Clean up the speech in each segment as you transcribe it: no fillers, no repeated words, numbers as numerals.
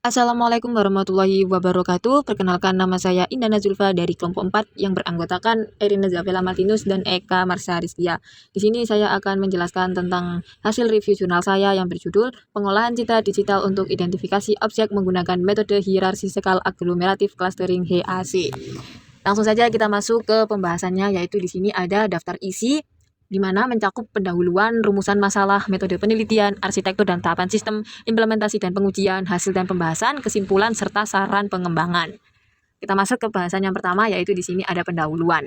Assalamualaikum warahmatullahi wabarakatuh. Perkenalkan, nama saya Indana Zulfa dari kelompok 4 yang beranggotakan Erina Zavela Martinus dan Eka Marsha Rizkia. Di sini saya akan menjelaskan tentang hasil review jurnal saya yang berjudul Pengolahan Citra Digital untuk Identifikasi Objek Menggunakan Metode Hierarchical Agglomerative Clustering (HAC). Langsung saja kita masuk ke pembahasannya, yaitu di sini ada daftar isi di mana mencakup pendahuluan, rumusan masalah, metode penelitian, arsitektur dan tahapan sistem, implementasi dan pengujian, hasil dan pembahasan, kesimpulan, serta saran pengembangan. Kita masuk ke bahasan yang pertama, yaitu di sini ada pendahuluan.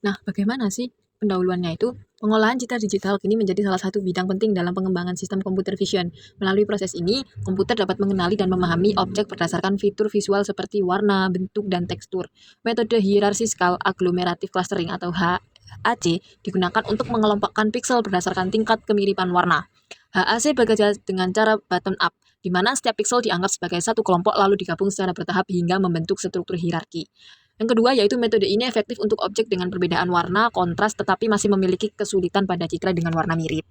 Nah, bagaimana sih pendahuluannya itu? Pengolahan citra digital kini menjadi salah satu bidang penting dalam pengembangan sistem computer vision. Melalui proses ini, komputer dapat mengenali dan memahami objek berdasarkan fitur visual seperti warna, bentuk, dan tekstur. Metode Hierarchical Agglomerative Clustering atau HAC digunakan untuk mengelompokkan pixel berdasarkan tingkat kemiripan warna. HAC bekerja dengan cara bottom up, di mana setiap pixel dianggap sebagai satu kelompok lalu digabung secara bertahap hingga membentuk struktur hierarki. Yang kedua yaitu metode ini efektif untuk objek dengan perbedaan warna, kontras, tetapi masih memiliki kesulitan pada citra dengan warna mirip.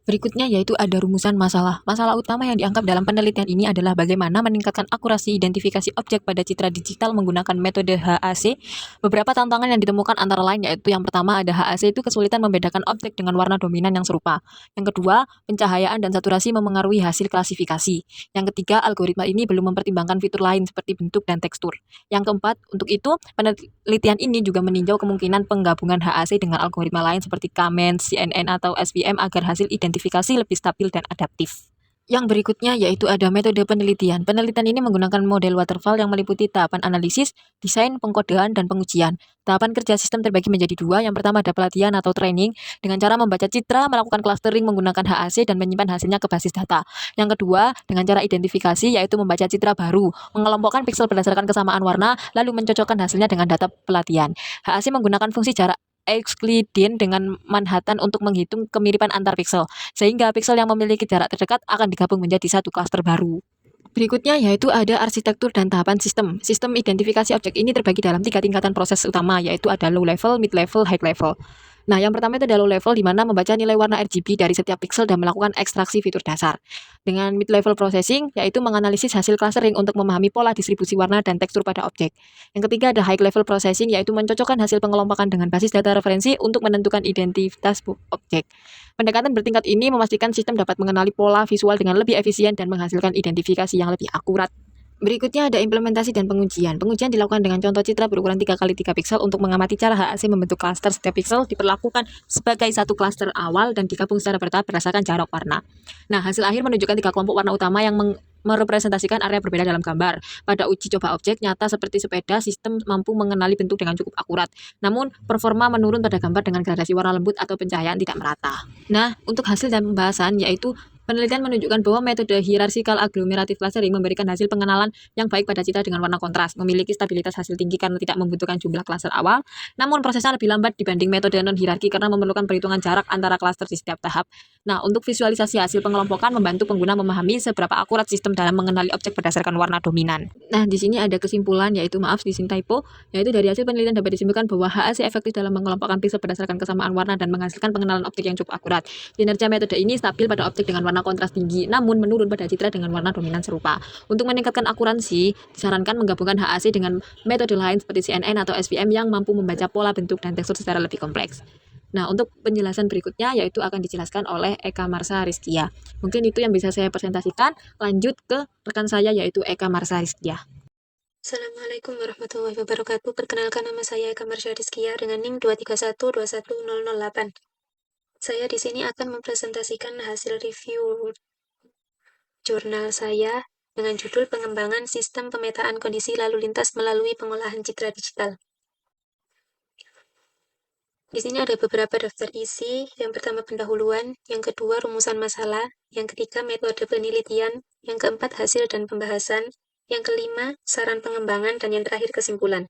Berikutnya yaitu ada rumusan masalah. Masalah utama yang dianggap dalam penelitian ini adalah bagaimana meningkatkan akurasi identifikasi objek pada citra digital menggunakan metode HAC. Beberapa tantangan yang ditemukan antara lain yaitu yang pertama ada HAC itu kesulitan membedakan objek dengan warna dominan yang serupa. Yang kedua, pencahayaan dan saturasi memengaruhi hasil klasifikasi. Yang ketiga, algoritma ini belum mempertimbangkan fitur lain seperti bentuk dan tekstur. Yang keempat, untuk itu penelitian ini juga meninjau kemungkinan penggabungan HAC dengan algoritma lain seperti K-means, CNN atau SVM agar hasil identifikasi lebih stabil dan adaptif. Yang berikutnya yaitu ada metode penelitian. Penelitian ini menggunakan model waterfall yang meliputi tahapan analisis, desain, pengkodean, dan pengujian. Tahapan kerja sistem terbagi menjadi dua. Yang pertama ada pelatihan atau training dengan cara membaca citra, melakukan clustering menggunakan HAC, dan menyimpan hasilnya ke basis data. Yang kedua dengan cara identifikasi yaitu membaca citra baru, mengelompokkan pixel berdasarkan kesamaan warna, lalu mencocokkan hasilnya dengan data pelatihan. HAC menggunakan fungsi jarak Euclidean dengan Manhattan untuk menghitung kemiripan antar pixel, sehingga pixel yang memiliki jarak terdekat akan digabung menjadi satu klaster baru. Berikutnya yaitu ada arsitektur dan tahapan sistem. Sistem identifikasi objek ini terbagi dalam 3 tingkatan proses utama, yaitu ada low level, mid level, high level. Nah, yang pertama itu ada low level, di mana membaca nilai warna RGB dari setiap pixel dan melakukan ekstraksi fitur dasar. Dengan mid level processing, yaitu menganalisis hasil clustering untuk memahami pola distribusi warna dan tekstur pada objek. Yang ketiga ada high level processing, yaitu mencocokkan hasil pengelompokan dengan basis data referensi untuk menentukan identitas objek. Pendekatan bertingkat ini memastikan sistem dapat mengenali pola visual dengan lebih efisien dan menghasilkan identifikasi yang lebih akurat. Berikutnya ada implementasi dan pengujian. Pengujian dilakukan dengan contoh citra berukuran 3x3 pixel untuk mengamati cara HAC membentuk klaster. Setiap pixel diperlakukan sebagai satu klaster awal dan digabung secara bertahap berdasarkan jarak warna. Nah, hasil akhir menunjukkan 3 kelompok warna utama yang merepresentasikan area berbeda dalam gambar. Pada uji coba objek nyata seperti sepeda, sistem mampu mengenali bentuk dengan cukup akurat. Namun, performa menurun pada gambar dengan gradasi warna lembut atau pencahayaan tidak merata. Nah, untuk hasil dan pembahasan yaitu penelitian menunjukkan bahwa metode hierarchical agglomerative clustering memberikan hasil pengenalan yang baik pada citra dengan warna kontras, memiliki stabilitas hasil tinggi karena tidak membutuhkan jumlah klaster awal, namun prosesnya lebih lambat dibanding metode non-hierarki karena memerlukan perhitungan jarak antara klaster di setiap tahap. Nah, untuk visualisasi hasil pengelompokan membantu pengguna memahami seberapa akurat sistem dalam mengenali objek berdasarkan warna dominan. Nah, di sini ada kesimpulan yaitu di sini typo, yaitu dari hasil penelitian dapat disimpulkan bahwa HAC efektif dalam mengelompokkan pixel berdasarkan kesamaan warna dan menghasilkan pengenalan objek yang cukup akurat. Kinerja metode ini stabil pada objek dengan warna kontras tinggi, namun menurun pada citra dengan warna dominan serupa. Untuk meningkatkan akuransi, disarankan menggabungkan HAC dengan metode lain seperti CNN atau SVM yang mampu membaca pola bentuk dan tekstur secara lebih kompleks. Nah, untuk penjelasan berikutnya yaitu akan dijelaskan oleh Eka Marsha Rizkia. Mungkin itu yang bisa saya presentasikan. Lanjut ke rekan saya yaitu Eka Marsha Rizkia. Assalamualaikum warahmatullahi wabarakatuh. Perkenalkan, nama saya Eka Marsha Rizkia dengan NIM 231211008. Saya di sini akan mempresentasikan hasil review jurnal saya dengan judul Pengembangan Sistem Pemetaan Kondisi Lalu Lintas Melalui Pengolahan Citra Digital. Di sini ada beberapa daftar isi. Yang pertama pendahuluan, yang kedua rumusan masalah, yang ketiga metode penelitian, yang keempat hasil dan pembahasan, yang kelima saran pengembangan, dan yang terakhir kesimpulan.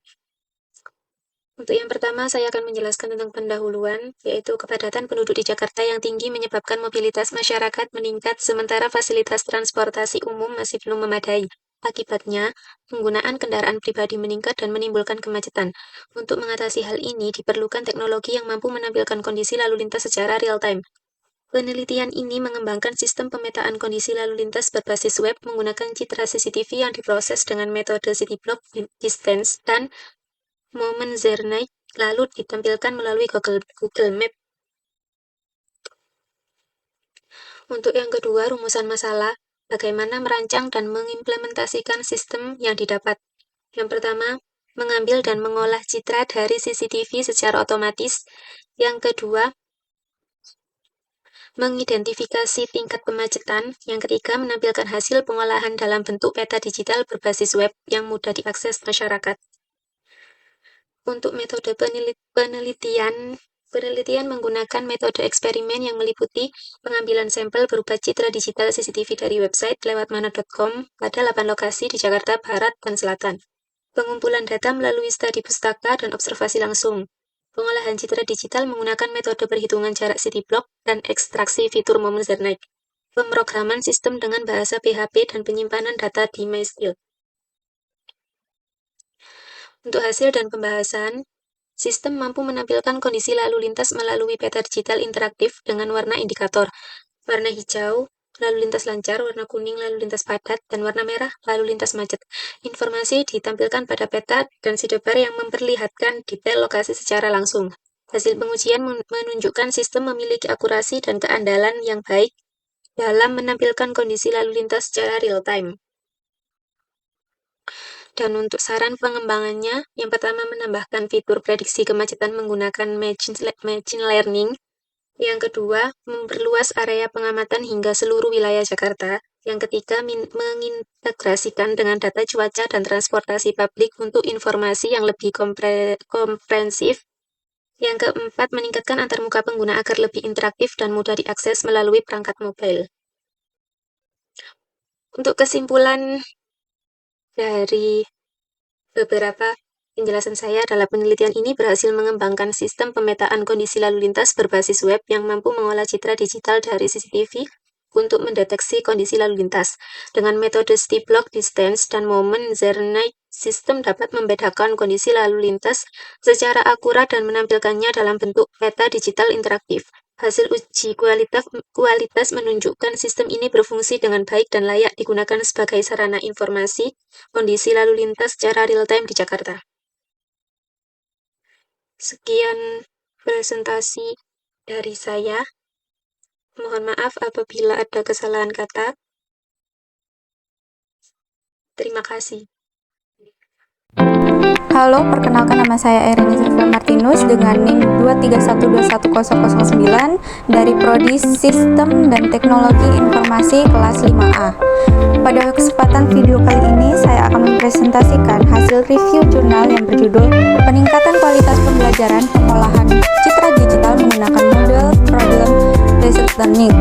Untuk yang pertama, saya akan menjelaskan tentang pendahuluan, yaitu kepadatan penduduk di Jakarta yang tinggi menyebabkan mobilitas masyarakat meningkat sementara fasilitas transportasi umum masih belum memadai. Akibatnya, penggunaan kendaraan pribadi meningkat dan menimbulkan kemacetan. Untuk mengatasi hal ini, diperlukan teknologi yang mampu menampilkan kondisi lalu lintas secara real-time. Penelitian ini mengembangkan sistem pemetaan kondisi lalu lintas berbasis web menggunakan citra CCTV yang diproses dengan metode city block distance dan moment Zernike, lalu ditampilkan melalui Google Map. Untuk yang kedua, rumusan masalah, bagaimana merancang dan mengimplementasikan sistem yang didapat. Yang pertama, mengambil dan mengolah citra dari CCTV secara otomatis. Yang kedua, mengidentifikasi tingkat kemacetan. Yang ketiga, menampilkan hasil pengolahan dalam bentuk peta digital berbasis web yang mudah diakses masyarakat. Untuk metode penelitian menggunakan metode eksperimen yang meliputi pengambilan sampel berupa citra digital CCTV dari website lewatmana.com pada 8 lokasi di Jakarta Barat dan Selatan. Pengumpulan data melalui studi pustaka dan observasi langsung. Pengolahan citra digital menggunakan metode perhitungan jarak city block dan ekstraksi fitur moment Zernike. Pemrograman sistem dengan bahasa PHP dan penyimpanan data di MySQL. Untuk hasil dan pembahasan, sistem mampu menampilkan kondisi lalu lintas melalui peta digital interaktif dengan warna indikator. Warna hijau, lalu lintas lancar, warna kuning, lalu lintas padat, dan warna merah, lalu lintas macet. Informasi ditampilkan pada peta dan sidebar yang memperlihatkan detail lokasi secara langsung. Hasil pengujian menunjukkan sistem memiliki akurasi dan keandalan yang baik dalam menampilkan kondisi lalu lintas secara real-time. Dan untuk saran pengembangannya, yang pertama menambahkan fitur prediksi kemacetan menggunakan machine learning. Yang kedua, memperluas area pengamatan hingga seluruh wilayah Jakarta. Yang ketiga, mengintegrasikan dengan data cuaca dan transportasi publik untuk informasi yang lebih komprehensif. Yang keempat, meningkatkan antarmuka pengguna agar lebih interaktif dan mudah diakses melalui perangkat mobile. Untuk kesimpulan dari beberapa penjelasan saya adalah penelitian ini berhasil mengembangkan sistem pemetaan kondisi lalu lintas berbasis web yang mampu mengolah citra digital dari CCTV untuk mendeteksi kondisi lalu lintas. Dengan metode city block distance dan moment Zernike, sistem dapat membedakan kondisi lalu lintas secara akurat dan menampilkannya dalam bentuk peta digital interaktif. Hasil uji kualitas menunjukkan sistem ini berfungsi dengan baik dan layak digunakan sebagai sarana informasi kondisi lalu lintas secara real-time di Jakarta. Sekian presentasi dari saya. Mohon maaf apabila ada kesalahan kata. Terima kasih. Halo, perkenalkan nama saya Erin Zilva Martinus dengan NIM 2312109 dari Prodi Sistem dan Teknologi Informasi kelas 5A. Pada kesempatan video kali ini, saya akan mempresentasikan hasil review jurnal yang berjudul Peningkatan Kualitas Pembelajaran Pengolahan Citra Digital Menggunakan Model Problem Based Learning.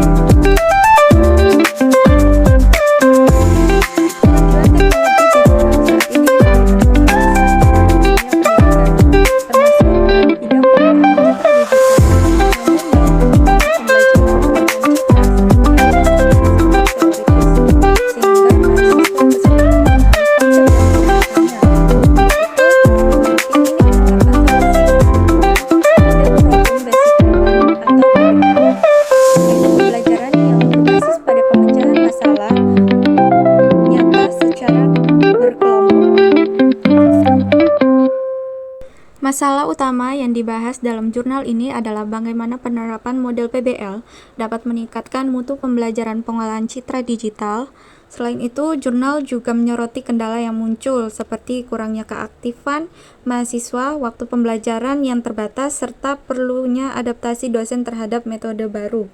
Masalah utama yang dibahas dalam jurnal ini adalah bagaimana penerapan model PBL dapat meningkatkan mutu pembelajaran pengolahan citra digital. Selain itu, jurnal juga menyoroti kendala yang muncul seperti kurangnya keaktifan mahasiswa, waktu pembelajaran yang terbatas, serta perlunya adaptasi dosen terhadap metode baru.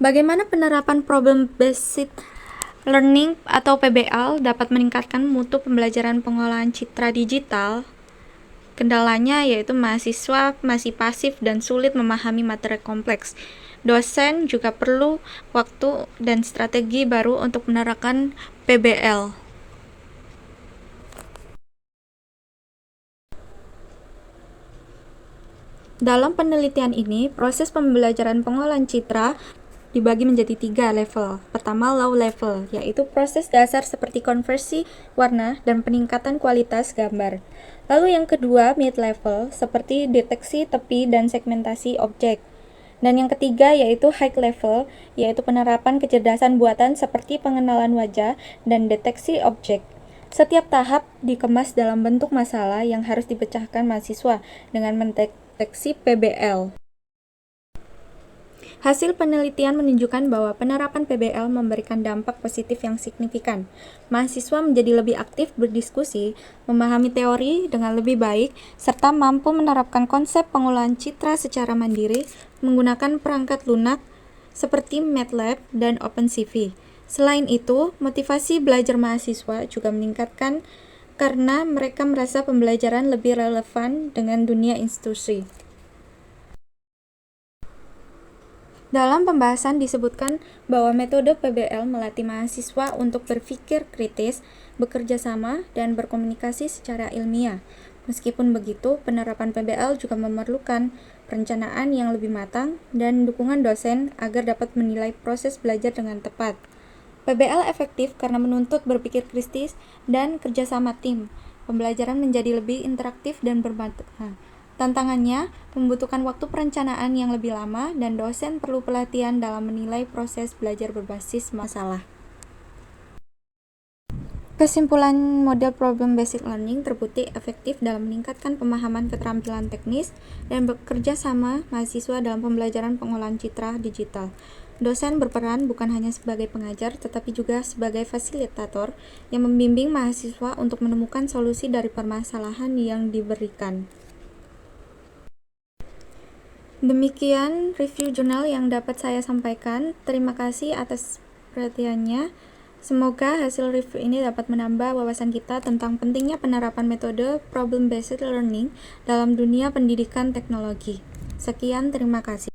Bagaimana penerapan Problem Based Learning atau PBL dapat meningkatkan mutu pembelajaran pengolahan citra digital? Kendalanya yaitu mahasiswa masih pasif dan sulit memahami materi kompleks. Dosen juga perlu waktu dan strategi baru untuk menerapkan PBL. Dalam penelitian ini, proses pembelajaran pengolahan citra dibagi menjadi 3 level. Pertama, low level, yaitu proses dasar seperti konversi warna dan peningkatan kualitas gambar. Lalu yang kedua, mid level, seperti deteksi tepi dan segmentasi objek. Dan yang ketiga yaitu high level, yaitu penerapan kecerdasan buatan seperti pengenalan wajah dan deteksi objek. Setiap tahap dikemas dalam bentuk masalah yang harus dipecahkan mahasiswa dengan mendeteksi PBL. Hasil penelitian menunjukkan bahwa penerapan PBL memberikan dampak positif yang signifikan. Mahasiswa menjadi lebih aktif berdiskusi, memahami teori dengan lebih baik, serta mampu menerapkan konsep pengolahan citra secara mandiri menggunakan perangkat lunak seperti MATLAB dan OpenCV. Selain itu, motivasi belajar mahasiswa juga meningkatkan karena mereka merasa pembelajaran lebih relevan dengan dunia industri. Dalam pembahasan disebutkan bahwa metode PBL melatih mahasiswa untuk berpikir kritis, bekerja sama, dan berkomunikasi secara ilmiah. Meskipun begitu, penerapan PBL juga memerlukan perencanaan yang lebih matang dan dukungan dosen agar dapat menilai proses belajar dengan tepat. PBL efektif karena menuntut berpikir kritis dan kerjasama tim. Pembelajaran menjadi lebih interaktif dan bermakna. Tantangannya membutuhkan waktu perencanaan yang lebih lama dan dosen perlu pelatihan dalam menilai proses belajar berbasis masalah. Kesimpulan model problem based learning terbukti efektif dalam meningkatkan pemahaman keterampilan teknis dan bekerja sama mahasiswa dalam pembelajaran pengolahan citra digital. Dosen berperan bukan hanya sebagai pengajar, tetapi juga sebagai fasilitator yang membimbing mahasiswa untuk menemukan solusi dari permasalahan yang diberikan. Demikian review jurnal yang dapat saya sampaikan. Terima kasih atas perhatiannya. Semoga hasil review ini dapat menambah wawasan kita tentang pentingnya penerapan metode problem-based learning dalam dunia pendidikan teknologi. Sekian, terima kasih.